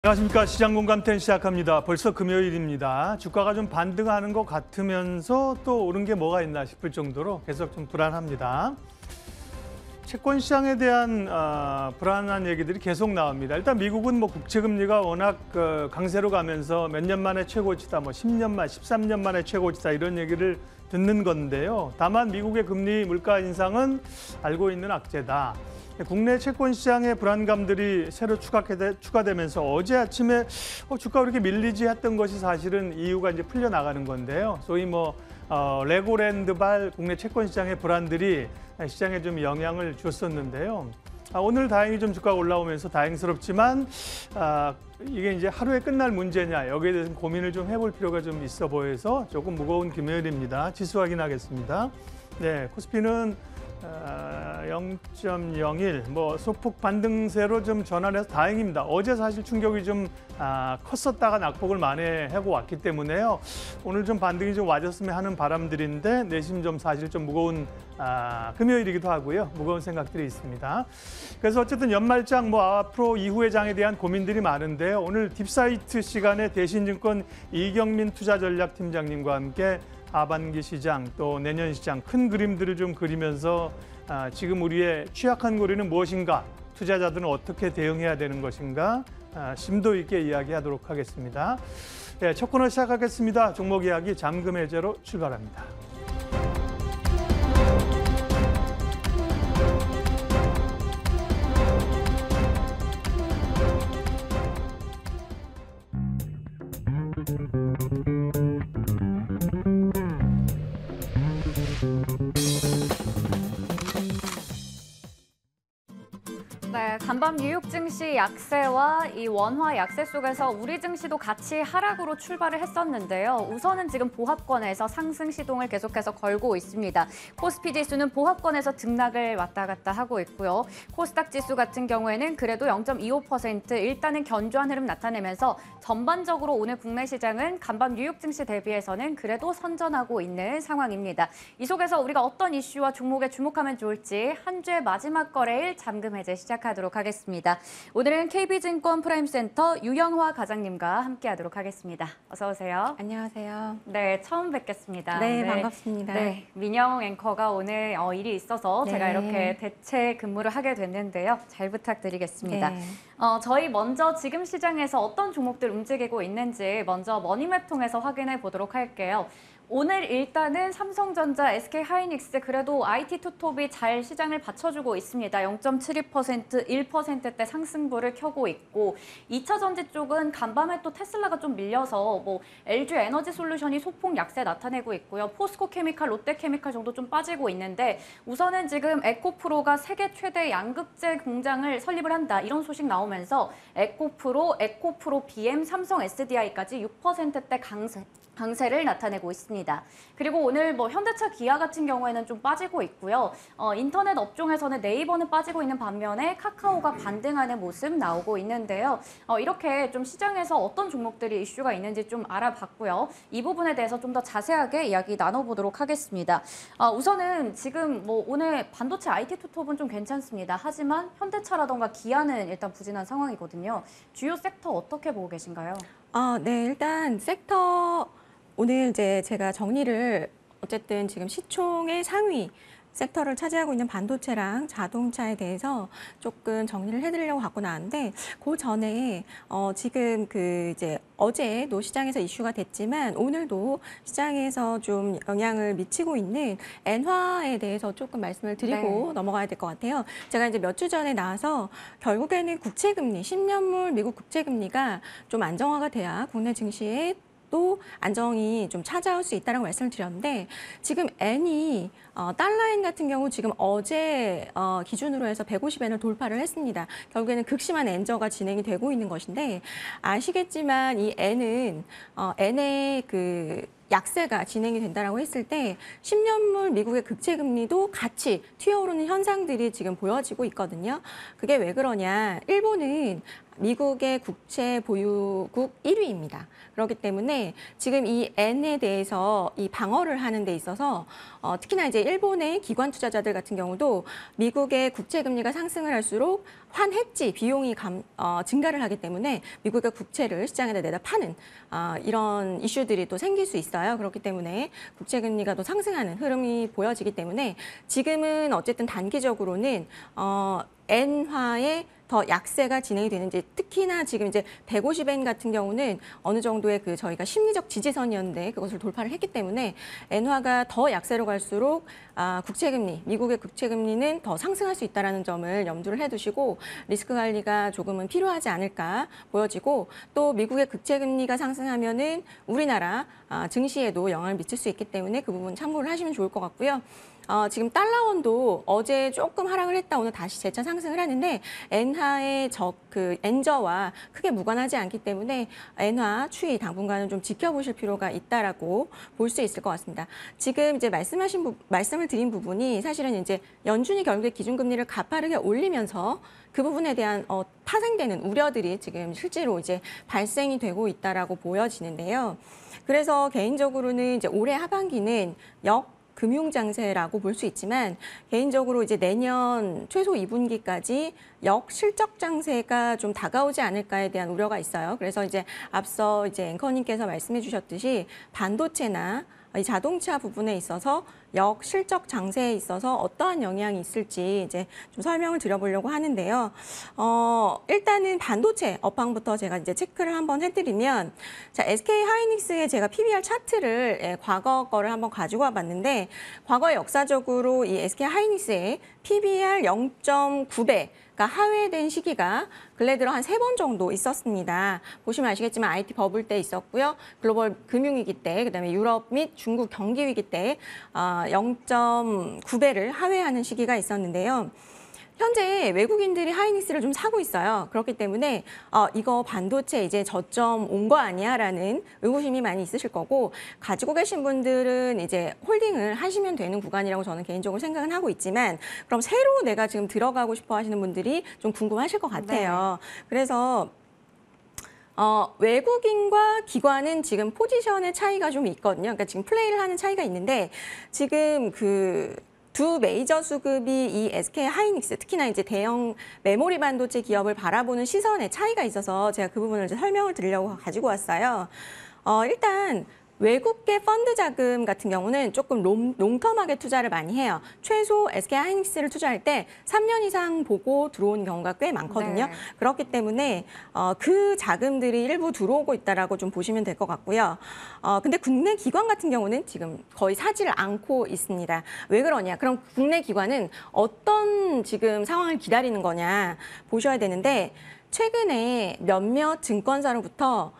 안녕하십니까. 시장공감템 시작합니다. 벌써 금요일입니다. 주가가 좀 반등하는 것 같으면서 또 오른 게 뭐가 있나 싶을 정도로 계속 좀 불안합니다. 채권 시장에 대한 불안한 얘기들이 계속 나옵니다. 일단 미국은 뭐 국채금리가 워낙 강세로 가면서 몇 년 만에 최고치다, 뭐 10년 만, 13년 만에 최고치다 이런 얘기를 듣는 건데요. 다만 미국의 금리 물가 인상은 알고 있는 악재다. 국내 채권 시장의 불안감들이 새로 추가되면서 어제 아침에 주가가 이렇게 밀리지 했던 것이 사실은 이유가 이제 풀려 나가는 건데요. 소위 뭐 레고랜드발 국내 채권 시장의 불안들이 시장에 좀 영향을 줬었는데요. 오늘 다행히 좀 주가가 올라오면서 다행스럽지만 이게 이제 하루에 끝날 문제냐 여기에 대해서 고민을 좀 해볼 필요가 좀 있어 보여서 조금 무거운 금요일입니다. 지수 확인하겠습니다. 네, 코스피는 0.01, 뭐 소폭 반등세로 좀 전환해서 다행입니다. 어제 사실 충격이 좀 컸었다가 낙폭을 만회하고 왔기 때문에요. 오늘 좀 반등이 좀 와줬으면 하는 바람들인데 내심 좀 사실 좀 무거운 금요일이기도 하고요. 무거운 생각들이 있습니다. 그래서 어쨌든 연말장 뭐 앞으로 이후의 장에 대한 고민들이 많은데요. 오늘 딥사이트 시간에 대신증권 이경민 투자전략팀장님과 함께 하반기 시장 또 내년 시장 큰 그림들을 좀 그리면서 지금 우리의 취약한 고리는 무엇인가, 투자자들은 어떻게 대응해야 되는 것인가 심도 있게 이야기하도록 하겠습니다. 네, 첫 코너 시작하겠습니다. 종목 이야기 잠금 해제로 출발합니다. 네, 간밤 뉴욕 증시 약세와 이 원화 약세 속에서 우리 증시도 같이 하락으로 출발을 했었는데요. 우선은 지금 보합권에서 상승 시동을 계속해서 걸고 있습니다. 코스피 지수는 보합권에서 등락을 왔다 갔다 하고 있고요. 코스닥 지수 같은 경우에는 그래도 0.25% 일단은 견조한 흐름 나타내면서 전반적으로 오늘 국내 시장은 간밤 뉴욕 증시 대비해서는 그래도 선전하고 있는 상황입니다. 이 속에서 우리가 어떤 이슈와 종목에 주목하면 좋을지 한 주의 마지막 거래일 잠금 해제 시작하도록 하겠습니다. 오늘은 KB증권 프라임센터 유영화 과장님과 함께하도록 하겠습니다. 어서 오세요. 안녕하세요. 네, 처음 뵙겠습니다. 네, 반갑습니다. 네, 민영 앵커가 오늘 일이 있어서 제가 이렇게 대체 근무를 하게 됐는데요. 잘 부탁드리겠습니다. 네. 저희 먼저 지금 시장에서 어떤 종목들 움직이고 있는지 먼저 머니맵 통해서 확인해 보도록 할게요. 오늘 일단은 삼성전자, SK하이닉스 그래도 IT 투톱이 잘 시장을 받쳐주고 있습니다. 0.72%, 1%대 상승부를 켜고 있고 2차 전지 쪽은 간밤에 또 테슬라가 좀 밀려서 뭐 LG 에너지 솔루션이 소폭 약세 나타내고 있고요. 포스코 케미칼, 롯데 케미칼 정도 좀 빠지고 있는데 우선은 지금 에코프로가 세계 최대 양극재 공장을 설립을 한다. 이런 소식 나오면서 에코프로 BM, 삼성 SDI까지 6%대 강세를 나타내고 있습니다. 그리고 오늘 뭐 현대차, 기아 같은 경우에는 좀 빠지고 있고요. 인터넷 업종에서는 네이버는 빠지고 있는 반면에 카카오가 반등하는 모습 나오고 있는데요. 이렇게 좀 시장에서 어떤 종목들이 이슈가 있는지 좀 알아봤고요. 이 부분에 대해서 좀 더 자세하게 이야기 나눠보도록 하겠습니다. 우선은 지금 뭐 오늘 반도체 IT 투톱은 좀 괜찮습니다. 하지만 현대차라던가 기아는 일단 부진한 상황이거든요. 주요 섹터 어떻게 보고 계신가요? 네, 일단 섹터 오늘 이제 제가 정리를 어쨌든 지금 시총의 상위 섹터를 차지하고 있는 반도체랑 자동차에 대해서 조금 정리를 해드리려고 갖고 나왔는데 그 전에 지금 이제 어제도 시장에서 이슈가 됐지만 오늘도 시장에서 좀 영향을 미치고 있는 엔화에 대해서 조금 말씀을 드리고 넘어가야 될 것 같아요. 제가 이제 몇 주 전에 나와서 결국에는 국채금리, 10년물 미국 국채금리가 좀 안정화가 돼야 국내 증시에 또 안정이 좀 찾아올 수 있다는 말씀을 드렸는데 지금 엔이 달러엔 같은 경우 지금 어제 기준으로 해서 150엔을 돌파를 했습니다. 결국에는 극심한 엔저가 진행이 되고 있는 것인데 아시겠지만 이 엔은 엔의 약세가 진행이 된다라고 했을 때 10년물 미국의 국채 금리도 같이 튀어오르는 현상들이 지금 보여지고 있거든요. 그게 왜 그러냐? 일본은 미국의 국채 보유국 1위입니다. 그렇기 때문에 지금 이 엔에 대해서 이 방어를 하는 데 있어서 특히나 이제 일본의 기관 투자자들 같은 경우도 미국의 국채 금리가 상승을 할수록 환해지 비용이 증가를 하기 때문에 미국의 국채를 시장에다 내다 파는 이런 이슈들이 또 생길 수 있어요. 그렇기 때문에 국채 금리가 또 상승하는 흐름이 보여지기 때문에 지금은 어쨌든 단기적으로는 엔화의 더 약세가 진행이 되는지, 특히나 지금 이제 150엔 같은 경우는 어느 정도의 저희가 심리적 지지선이었는데 그것을 돌파를 했기 때문에 엔화가 더 약세로 갈수록 국채금리, 미국의 국채금리는 더 상승할 수 있다는 점을 염두를 해두시고 리스크 관리가 조금은 필요하지 않을까 보여지고, 또 미국의 국채금리가 상승하면은 우리나라 증시에도 영향을 미칠 수 있기 때문에 그 부분 참고를 하시면 좋을 것 같고요. 지금 달러원도 어제 조금 하락을 했다 오늘 다시 재차 상승을 하는데 엔화의 엔저와 크게 무관하지 않기 때문에 엔화 추이 당분간은 좀 지켜보실 필요가 있다라고 볼 수 있을 것 같습니다. 지금 이제 말씀을 드린 부분이 사실은 이제 연준이 결국에 기준금리를 가파르게 올리면서 그 부분에 대한 파생되는 우려들이 지금 실제로 이제 발생이 되고 있다라고 보여지는데요. 그래서 개인적으로는 이제 올해 하반기는 금융장세라고 볼 수 있지만 개인적으로 이제 내년 최소 2분기까지 역실적 장세가 좀 다가오지 않을까에 대한 우려가 있어요. 그래서 이제 앞서 이제 앵커님께서 말씀해 주셨듯이 반도체나 이 자동차 부분에 있어서 역실적 장세에 있어서 어떠한 영향이 있을지 이제 좀 설명을 드려보려고 하는데요. 일단은 반도체 업황부터 제가 이제 체크를 한번 해드리면, 자, SK 하이닉스의 제가 PBR 차트를 과거 거를 한번 가지고 와봤는데, 과거에 역사적으로 이 SK 하이닉스의 PBR 0.9배 하회된 시기가 근래 들어 한 3번 정도 있었습니다. 보시면 아시겠지만 IT 버블 때 있었고요. 글로벌 금융위기 때, 그다음에 유럽 및 중국 경기위기 때 0.9배를 하회하는 시기가 있었는데요. 현재 외국인들이 하이닉스를 좀 사고 있어요. 그렇기 때문에 이거 반도체 이제 저점 온 거 아니야? 라는 의구심이 많이 있으실 거고, 가지고 계신 분들은 이제 홀딩을 하시면 되는 구간이라고 저는 개인적으로 생각은 하고 있지만, 그럼 새로 내가 지금 들어가고 싶어 하시는 분들이 좀 궁금하실 것 같아요. 네. 그래서 외국인과 기관은 지금 포지션의 차이가 좀 있거든요. 그러니까 지금 플레이를 하는 차이가 있는데, 지금 두 메이저 수급이 이 SK 하이닉스, 특히나 이제 대형 메모리 반도체 기업을 바라보는 시선에 차이가 있어서 제가 그 부분을 이제 설명을 드리려고 가지고 왔어요. 일단 외국계 펀드 자금 같은 경우는 조금 롱텀하게 투자를 많이 해요. 최소 SK 하이닉스를 투자할 때 3년 이상 보고 들어온 경우가 꽤 많거든요. 네. 그렇기 때문에 그 자금들이 일부 들어오고 있다라고 좀 보시면 될 것 같고요. 근데 국내 기관 같은 경우는 지금 거의 사지를 않고 있습니다. 왜 그러냐? 그럼 국내 기관은 어떤 지금 상황을 기다리는 거냐 보셔야 되는데, 최근에 몇몇 증권사로부터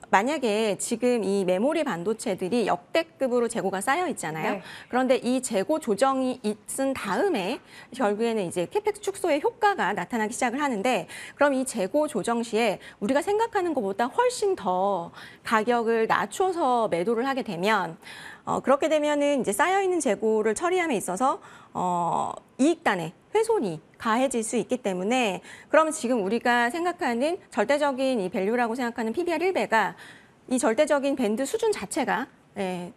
만약에 지금 이 메모리 반도체들이 역대급으로 재고가 쌓여 있잖아요. 네. 그런데 이 재고 조정이 있은 다음에 결국에는 이제 캐펙스 축소의 효과가 나타나기 시작을 하는데, 그럼 이 재고 조정 시에 우리가 생각하는 것보다 훨씬 더 가격을 낮춰서 매도를 하게 되면, 그렇게 되면은 이제 쌓여 있는 재고를 처리함에 있어서 이익단의 훼손이 가해질 수 있기 때문에, 그러면 지금 우리가 생각하는 절대적인 이 밸류라고 생각하는 PBR 1배가 이 절대적인 밴드 수준 자체가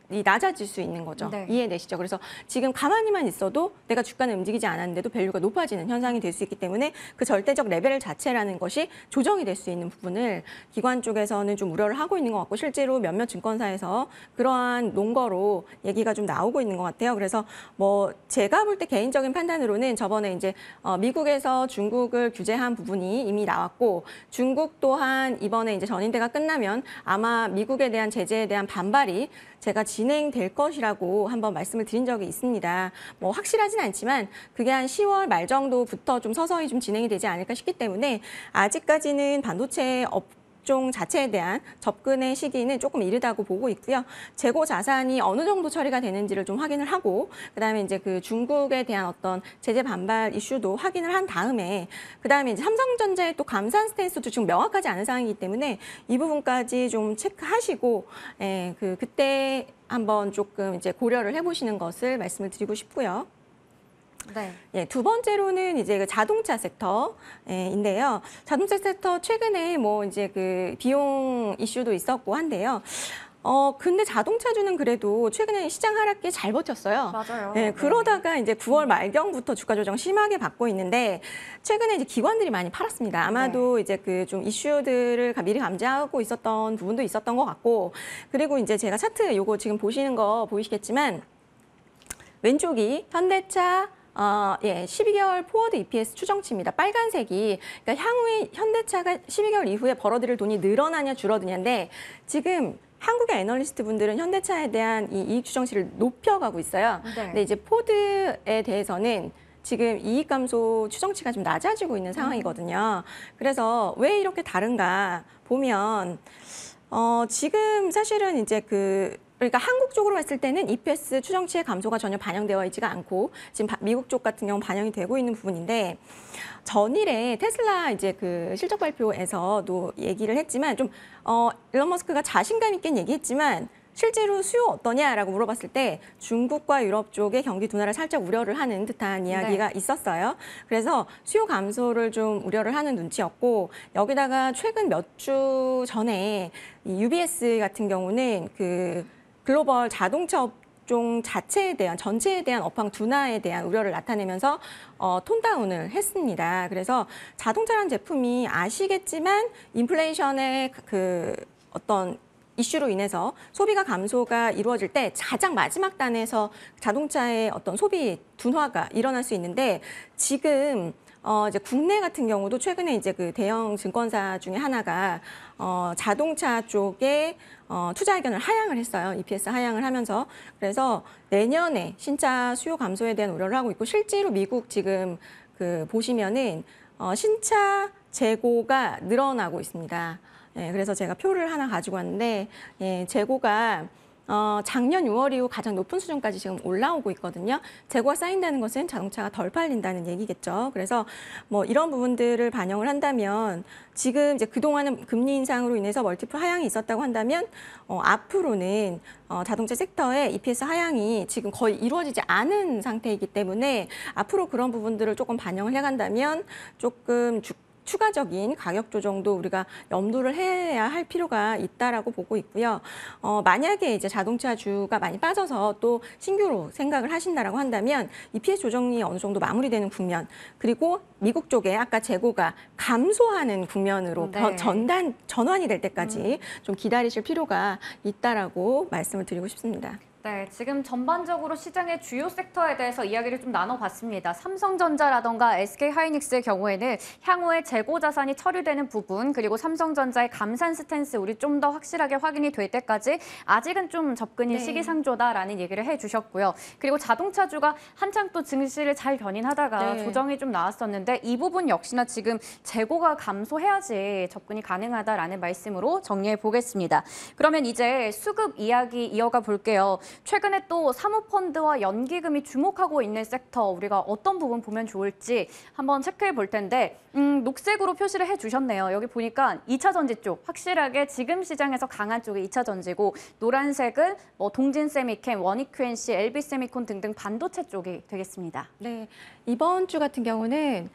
이 낮아질 수 있는 거죠. 네. 이해되시죠? 그래서 지금 가만히만 있어도 내가 주가는 움직이지 않았는데도 밸류가 높아지는 현상이 될 수 있기 때문에 그 절대적 레벨 자체라는 것이 조정이 될 수 있는 부분을 기관 쪽에서는 좀 우려를 하고 있는 것 같고, 실제로 몇몇 증권사에서 그러한 논거로 얘기가 좀 나오고 있는 것 같아요. 그래서 뭐 제가 볼 때 개인적인 판단으로는 저번에 이제 미국에서 중국을 규제한 부분이 이미 나왔고, 중국 또한 이번에 이제 전인대가 끝나면 아마 미국에 대한 제재에 대한 반발이 제가 진행될 것이라고 한번 말씀을 드린 적이 있습니다. 뭐 확실하진 않지만 그게 한 10월 말 정도부터 좀 서서히 좀 진행이 되지 않을까 싶기 때문에, 아직까지는 반도체 업종 자체에 대한 접근의 시기는 조금 이르다고 보고 있고요. 재고 자산이 어느 정도 처리가 되는지를 좀 확인을 하고, 그다음에 이제 그 중국에 대한 어떤 제재 반발 이슈도 확인을 한 다음에, 그다음에 이제 삼성전자의 또 감산 스탠스도 지금 명확하지 않은 상황이기 때문에 이 부분까지 좀 체크하시고, 그때 한번 조금 이제 고려를 해보시는 것을 말씀을 드리고 싶고요. 네. 예, 두 번째로는 이제 그 자동차 섹터인데요. 자동차 섹터 최근에 뭐 이제 그 비용 이슈도 있었고 한데요. 근데 자동차주는 그래도 최근에 시장 하락기에 잘 버텼어요. 맞아요. 네, 그러다가 이제 9월 말경부터 주가 조정 심하게 받고 있는데 최근에 이제 기관들이 많이 팔았습니다. 아마도 이제 그 좀 이슈들을 미리 감지하고 있었던 부분도 있었던 것 같고, 그리고 이제 제가 차트 요거 지금 보시는 거 보이시겠지만 왼쪽이 현대차 12개월 포워드 EPS 추정치입니다. 빨간색이 그러니까 향후에 현대차가 12개월 이후에 벌어들일 돈이 늘어나냐 줄어드냐인데 지금 한국의 애널리스트 분들은 현대차에 대한 이 이익 추정치를 높여가고 있어요. 네. 근데 이제 포드에 대해서는 지금 이익 감소 추정치가 좀 낮아지고 있는 상황이거든요. 그래서 왜 이렇게 다른가 보면 지금 사실은 이제 그러니까 한국 쪽으로 봤을 때는 EPS 추정치의 감소가 전혀 반영되어 있지가 않고 지금 미국 쪽 같은 경우 반영이 되고 있는 부분인데 전일에 테슬라 이제 그 실적 발표에서도 얘기를 했지만 좀 일론 머스크가 자신감 있게 얘기했지만 실제로 수요 어떠냐라고 물어봤을 때 중국과 유럽 쪽의 경기 둔화를 살짝 우려를 하는 듯한 이야기가 있었어요. 그래서 수요 감소를 좀 우려를 하는 눈치였고 여기다가 최근 몇 주 전에 이 UBS 같은 경우는 그 글로벌 자동차 업종 자체에 대한 전체에 대한 업황 둔화에 대한 우려를 나타내면서 톤다운을 했습니다. 그래서 자동차라는 제품이 아시겠지만 인플레이션의 그 어떤 이슈로 인해서 소비가 감소가 이루어질 때 가장 마지막 단에서 자동차의 어떤 소비 둔화가 일어날 수 있는데 지금 이제 국내 같은 경우도 최근에 이제 그 대형 증권사 중에 하나가 자동차 쪽에 투자 의견을 하향을 했어요. EPS 하향을 하면서. 그래서 내년에 신차 수요 감소에 대한 우려를 하고 있고 실제로 미국 지금 그 보시면은 신차 재고가 늘어나고 있습니다. 예, 그래서 제가 표를 하나 가지고 왔는데 재고가 작년 6월 이후 가장 높은 수준까지 지금 올라오고 있거든요. 재고가 쌓인다는 것은 자동차가 덜 팔린다는 얘기겠죠. 그래서 뭐 이런 부분들을 반영을 한다면 지금 이제 그동안은 금리 인상으로 인해서 멀티플 하향이 있었다고 한다면 앞으로는 자동차 섹터의 EPS 하향이 지금 거의 이루어지지 않은 상태이기 때문에 앞으로 그런 부분들을 조금 반영을 해간다면 조금 추가적인 가격 조정도 우리가 염두를 해야 할 필요가 있다라고 보고 있고요. 만약에 이제 자동차주가 많이 빠져서 또 신규로 생각을 하신다라고 한다면 EPS 조정이 어느 정도 마무리되는 국면 그리고 미국 쪽에 아까 재고가 감소하는 국면으로 전환이 될 때까지 좀 기다리실 필요가 있다라고 말씀을 드리고 싶습니다. 네, 지금 전반적으로 시장의 주요 섹터에 대해서 이야기를 좀 나눠봤습니다. 삼성전자라던가 SK하이닉스의 경우에는 향후에 재고 자산이 처리되는 부분 그리고 삼성전자의 감산 스탠스 우리 좀 더 확실하게 확인이 될 때까지 아직은 좀 접근이 시기상조다라는 얘기를 해주셨고요. 그리고 자동차주가 한창 또 증시를 잘 견인하다가 조정이 좀 나왔었는데 이 부분 역시나 지금 재고가 감소해야지 접근이 가능하다라는 말씀으로 정리해 보겠습니다. 그러면 이제 수급 이야기 이어가 볼게요. 최근에 또 사모펀드와 연기금이 주목하고 있는 섹터 우리가 어떤 부분 보면 좋을지 한번 체크해 볼 텐데 녹색으로 표시를 해주셨네요. 여기 보니까 2차 전지 쪽 확실하게 지금 시장에서 강한 쪽이 2차 전지고 노란색은 뭐 동진세미캠, 원익QNC, LB세미콘 등등 반도체 쪽이 되겠습니다. 네, 이번 주 같은 경우는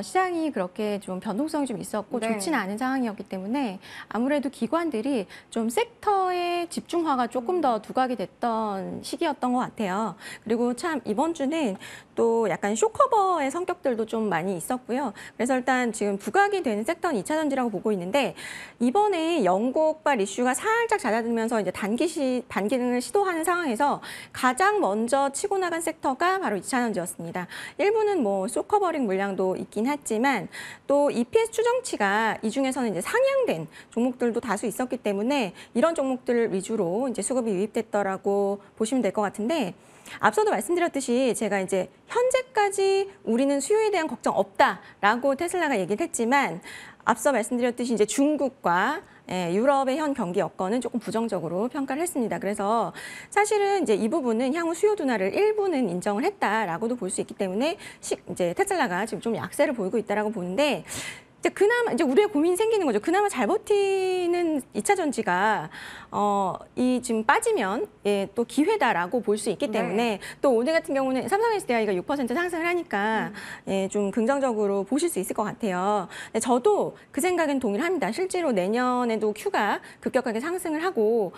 시장이 그렇게 좀 변동성이 좀 있었고 좋지는 않은 상황이었기 때문에 아무래도 기관들이 좀 섹터의 집중화가 조금 더 두각이 됐던 시기였던 것 같아요. 그리고 참 이번 주는 또 약간 쇼커버의 성격들도 좀 많이 있었고요. 그래서 일단 지금 부각이 되는 섹터는 2차 전지라고 보고 있는데 이번에 영국발 이슈가 살짝 잦아들면서 이제 단기능을 시도하는 상황에서 가장 먼저 치고 나간 섹터가 바로 2차 전지였습니다. 일부는 뭐 쇼커버링 물량도 있긴 했지만 또 EPS 추정치가 이 중에서는 이제 상향된 종목들도 다수 있었기 때문에 이런 종목들 위주로 이제 수급이 유입됐더라고 보시면 될 것 같은데 앞서도 말씀드렸듯이 제가 이제 현재까지 우리는 수요에 대한 걱정 없다라고 테슬라가 얘기를 했지만 앞서 말씀드렸듯이 이제 중국과 유럽의 현 경기 여건은 조금 부정적으로 평가를 했습니다. 그래서 사실은 이제 이 부분은 향후 수요 둔화를 일부는 인정을 했다라고도 볼 수 있기 때문에 이제 테슬라가 지금 좀 약세를 보이고 있다라고 보는데 이제 그나마 이제 우리의 고민이 생기는 거죠. 그나마 잘 버티는 2차 전지가 이 지금 빠지면 또 기회다라고 볼 수 있기 때문에 네. 또 오늘 같은 경우는 삼성 SDI가 6% 상승을 하니까 좀 긍정적으로 보실 수 있을 것 같아요. 근데 저도 그 생각엔 동일합니다. 실제로 내년에도 Q가 급격하게 상승을 하고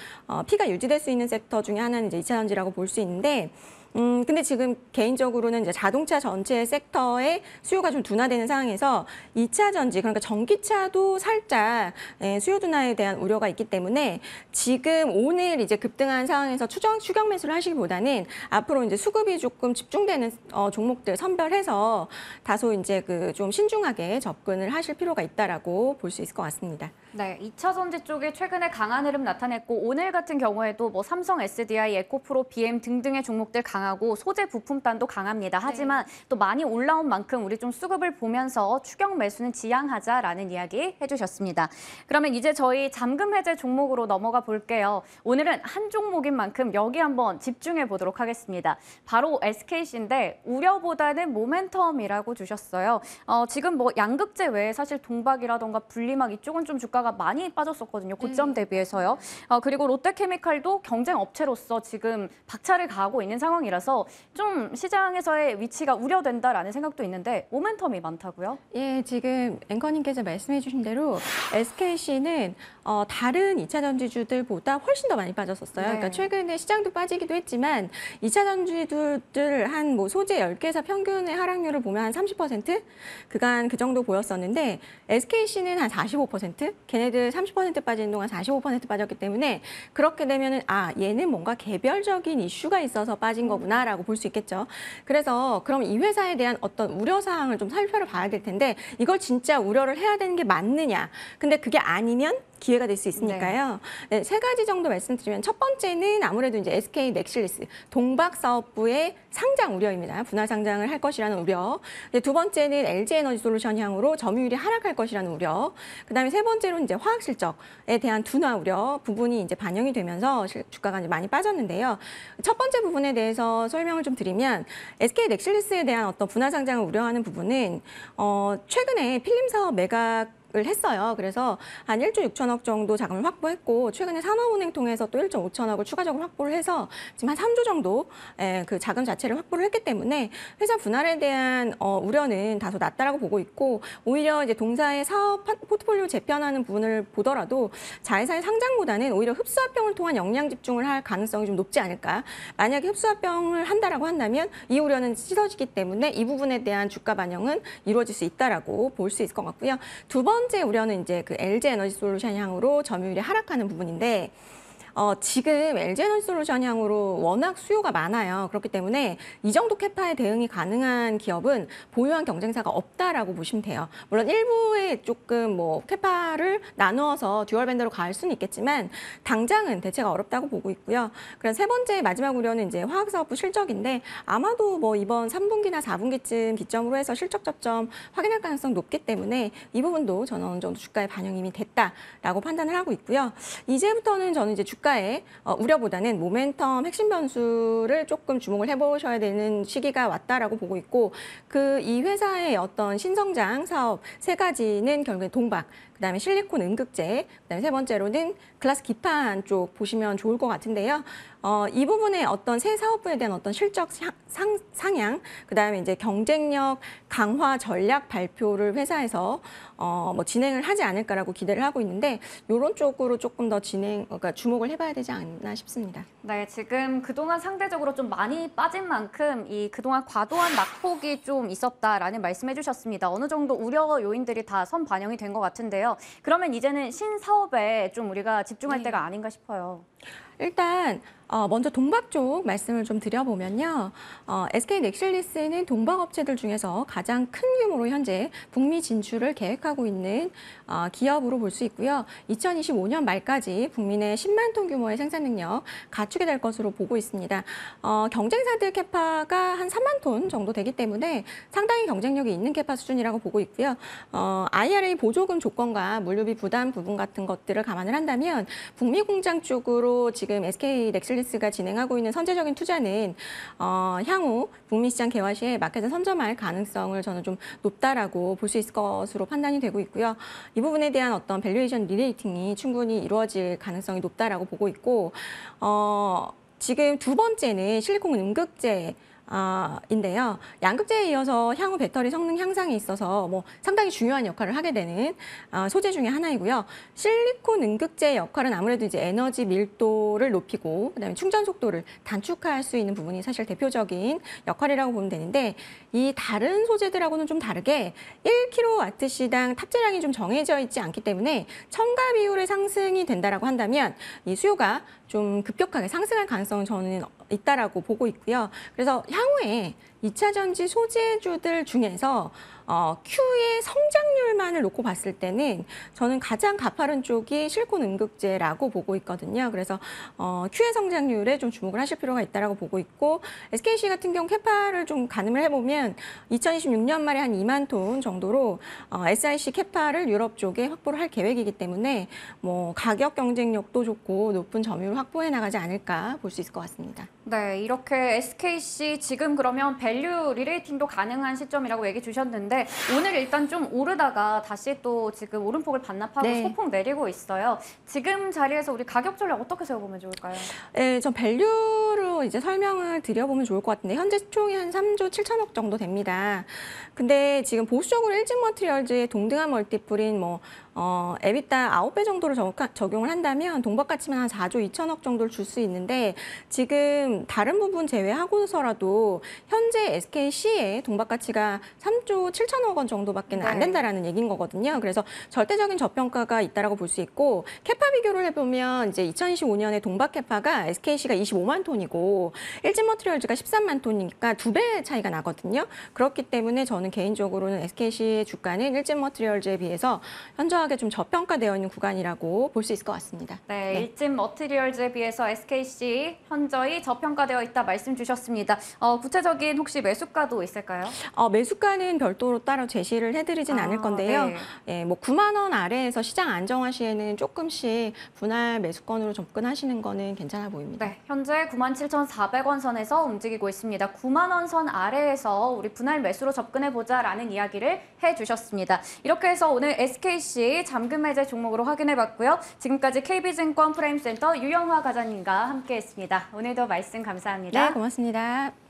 P가 유지될 수 있는 섹터 중에 하나는 이제 2차 전지라고 볼 수 있는데 근데 지금 개인적으로는 이제 자동차 전체 섹터의 수요가 좀 둔화되는 상황에서 2차 전지, 그러니까 전기차도 살짝 수요 둔화에 대한 우려가 있기 때문에 지금 오늘 이제 급등한 상황에서 추격 매수를 하시기보다는 앞으로 이제 수급이 조금 집중되는 종목들 선별해서 다소 이제 그 좀 신중하게 접근을 하실 필요가 있다라고 볼 수 있을 것 같습니다. 네, 2차 전지 쪽이 최근에 강한 흐름 나타냈고 오늘 같은 경우에도 뭐 삼성 SDI, 에코프로, BM 등등의 종목들 강하고 소재 부품단도 강합니다. 하지만 또 많이 올라온 만큼 우리 좀 수급을 보면서 추격 매수는 지양하자라는 이야기 해주셨습니다. 그러면 이제 저희 잠금 해제 종목으로 넘어가 볼게요. 오늘은 한 종목인 만큼 여기 한번 집중해 보도록 하겠습니다. 바로 SKC인데 우려보다는 모멘텀이라고 주셨어요. 지금 뭐 양극재 외에 사실 동박이라던가 분리막 이쪽은 좀 주가가 많이 빠졌었거든요. 고점 대비해서요. 그리고 롯데케미칼도 경쟁 업체로서 지금 박차를 가하고 있는 상황이라서 좀 시장에서의 위치가 우려된다라는 생각도 있는데 모멘텀이 많다고요? 예, 지금 앵커님께서 말씀해 주신 대로 SKC는 다른 2차 전지주들보다 훨씬 더 많이 빠졌었어요. 네. 그러니까 최근에 시장도 빠지기도 했지만 2차 전지주들 한 뭐 소재 10개사 평균의 하락률을 보면 한 30% 그간 그 정도 보였었는데 SKC는 한 45%, 걔네들 30% 빠지는 동안 45% 빠졌기 때문에 그렇게 되면은 얘는 뭔가 개별적인 이슈가 있어서 빠진 거구나라고 볼 수 있겠죠. 그래서 그럼 이 회사에 대한 어떤 우려 사항을 좀 살펴봐야 될 텐데 이걸 진짜 우려를 해야 되는 게 맞느냐? 근데 그게 아니면 기회가 될 수 있으니까요. 네, 세 가지 정도 말씀드리면 첫 번째는 아무래도 이제 SK 넥실리스 동박 사업부의 상장 우려입니다. 분할 상장을 할 것이라는 우려. 두 번째는 LG 에너지 솔루션 향으로 점유율이 하락할 것이라는 우려. 그다음에 세 번째로 이제 화학 실적에 대한 둔화 우려 부분이 이제 반영이 되면서 주가가 이제 많이 빠졌는데요. 첫 번째 부분에 대해서 설명을 좀 드리면 SK 넥실리스에 대한 어떤 분할 상장을 우려하는 부분은 최근에 필름 사업 매각 을 했어요. 그래서 한 1조 6천억 정도 자금을 확보했고 최근에 산업은행 통해서 또 1조 5천억을 추가적으로 확보를 해서 지금 한 3조 정도 그 자금 자체를 확보를 했기 때문에 회사 분할에 대한 우려는 다소 낮다라고 보고 있고 오히려 이제 동사의 사업 포트폴리오 재편하는 부분을 보더라도 자회사의 상장보다는 오히려 흡수합병을 통한 역량 집중을 할 가능성이 좀 높지 않을까. 만약에 흡수합병을 한다라고 한다면 이 우려는 씻어지기 때문에 이 부분에 대한 주가 반영은 이루어질 수 있다라고 볼 수 있을 것 같고요. 두 번째 우려는 이제 그 LG 에너지 솔루션 향으로 점유율이 하락하는 부분인데 지금 LG 에너지 솔루션 향으로 워낙 수요가 많아요. 그렇기 때문에 이 정도 캐파에 대응이 가능한 기업은 보유한 경쟁사가 없다라고 보시면 돼요. 물론 일부에 조금 뭐 캐파를 나누어서 듀얼 밴더로 갈 수는 있겠지만 당장은 대체가 어렵다고 보고 있고요. 그래서 세 번째 마지막 우려는 이제 화학사업부 실적인데 아마도 뭐 이번 3분기나 4분기쯤 기점으로 해서 실적 접점 확인할 가능성 높기 때문에 이 부분도 저는 어느 정도 주가에 반영이 이미 됐다라고 판단을 하고 있고요. 이제부터는 저는 이제 주가의 우려보다는 모멘텀 핵심 변수를 조금 주목을 해보셔야 되는 시기가 왔다라고 보고 있고 이 회사의 어떤 신성장 사업 세 가지는 결국에 동박, 그다음에 실리콘 음극재, 그다음에 세 번째로는 글라스 기판 쪽 보시면 좋을 것 같은데요. 이 부분에 어떤 새 사업부에 대한 어떤 실적 상향, 그다음에 이제 경쟁력 강화 전략 발표를 회사에서 뭐 진행을 하지 않을까라고 기대를 하고 있는데 이런 쪽으로 조금 더 그러니까 주목을 해봐야 되지 않나 싶습니다. 네, 지금 그동안 상대적으로 좀 많이 빠진 만큼 이 그동안 과도한 낙폭이 좀 있었다라는 말씀해 주셨습니다. 어느 정도 우려 요인들이 다 선 반영이 된 것 같은데요. 그러면 이제는 신사업에 좀 우리가 집중할 때가 아닌가 싶어요. 일단 먼저 동박 쪽 말씀을 좀 드려보면요. SK 넥실리스는 동박 업체들 중에서 가장 큰 규모로 현재 북미 진출을 계획하고 있는 기업으로 볼 수 있고요. 2025년 말까지 북미 내 10만 톤 규모의 생산 능력 갖추게 될 것으로 보고 있습니다. 경쟁사들 캐파가 한 3만 톤 정도 되기 때문에 상당히 경쟁력이 있는 캐파 수준이라고 보고 있고요. IRA 보조금 조건과 부분과 물류비 부담 부분 같은 것들을 감안을 한다면 북미 공장 쪽으로 지금 SK 넥슬리스가 진행하고 있는 선제적인 투자는 향후 북미 시장 개화 시에 마켓을 선점할 가능성을 저는 좀 높다라고 볼 수 있을 것으로 판단이 되고 있고요. 이 부분에 대한 어떤 밸류에이션 리레이팅이 충분히 이루어질 가능성이 높다라고 보고 있고 지금 두 번째는 실리콘 음극재 인데요. 양극재에 이어서 향후 배터리 성능 향상에 있어서 뭐 상당히 중요한 역할을 하게 되는 소재 중에 하나이고요. 실리콘 음극재의 역할은 아무래도 이제 에너지 밀도를 높이고 그다음에 충전 속도를 단축할 수 있는 부분이 사실 대표적인 역할이라고 보면 되는데 이 다른 소재들하고는 좀 다르게 1kW시당 탑재량이 좀 정해져 있지 않기 때문에 첨가 비율의 상승이 된다라고 한다면 이 수요가 좀 급격하게 상승할 가능성은 저는 있다라고 보고 있고요. 그래서 향후에 2차 전지 소재주들 중에서 Q의 성장률만을 놓고 봤을 때는 저는 가장 가파른 쪽이 실리콘 음극재라고 보고 있거든요. 그래서 Q의 성장률에 좀 주목을 하실 필요가 있다라고 보고 있고 SKC 같은 경우 캐파를 좀 가늠을 해보면 2026년 말에 한 2만 톤 정도로 SIC 캐파를 유럽 쪽에 확보를 할 계획이기 때문에 뭐 가격 경쟁력도 좋고 높은 점유율 확보해 나가지 않을까 볼 수 있을 것 같습니다. 네, 이렇게 SKC 지금 그러면 밸류 리레이팅도 가능한 시점이라고 얘기 주셨는데 오늘 일단 좀 오르다가 다시 또 지금 오름폭을 반납하고 네. 소폭 내리고 있어요. 지금 자리에서 우리 가격 전략 어떻게 세워보면 좋을까요? 네, 전 밸류로 이제 설명을 드려보면 좋을 것 같은데 현재 총이 한 3조 7천억 정도 됩니다. 근데 지금 보수적으로 일진머티리얼즈의 동등한 멀티플인 뭐 에비타 9배 정도를 적용을 한다면 동박가치만 한 4조 2천억 정도를 줄 수 있는데 지금 다른 부분 제외하고서라도 현재 SKC의 동박가치가 3조 7천억 원 정도밖에 안 된다라는 얘기인 거거든요. 그래서 절대적인 저평가가 있다라고 볼 수 있고 캐파 비교를 해보면 이제 2025년에 동박 캐파가 SKC가 25만 톤이고 일진머티리얼즈가 13만 톤이니까 2배 차이가 나거든요. 그렇기 때문에 저는 개인적으로는 SKC의 주가는 일진머티리얼즈에 비해서 현저하게 좀 저평가되어 있는 구간이라고 볼 수 있을 것 같습니다. 네, 일진 머티리얼즈에 비해서 SKC 현저히 저평가되어 있다 말씀 주셨습니다. 구체적인 혹시 매수가도 있을까요? 매수가는 별도로 따로 제시를 해드리진 않을 건데요. 네. 예, 뭐 9만 원 아래에서 시장 안정화 시에는 조금씩 분할 매수권으로 접근하시는 거는 괜찮아 보입니다. 네, 현재 97,400원 선에서 움직이고 있습니다. 9만 원 선 아래에서 우리 분할 매수로 접근해보자라는 이야기를 해주셨습니다. 이렇게 해서 오늘 SKC 잠금 해제 종목으로 확인해봤고요. 지금까지 KB증권 프레임센터 유영화 과장님과 함께했습니다. 오늘도 말씀 감사합니다. 네, 고맙습니다.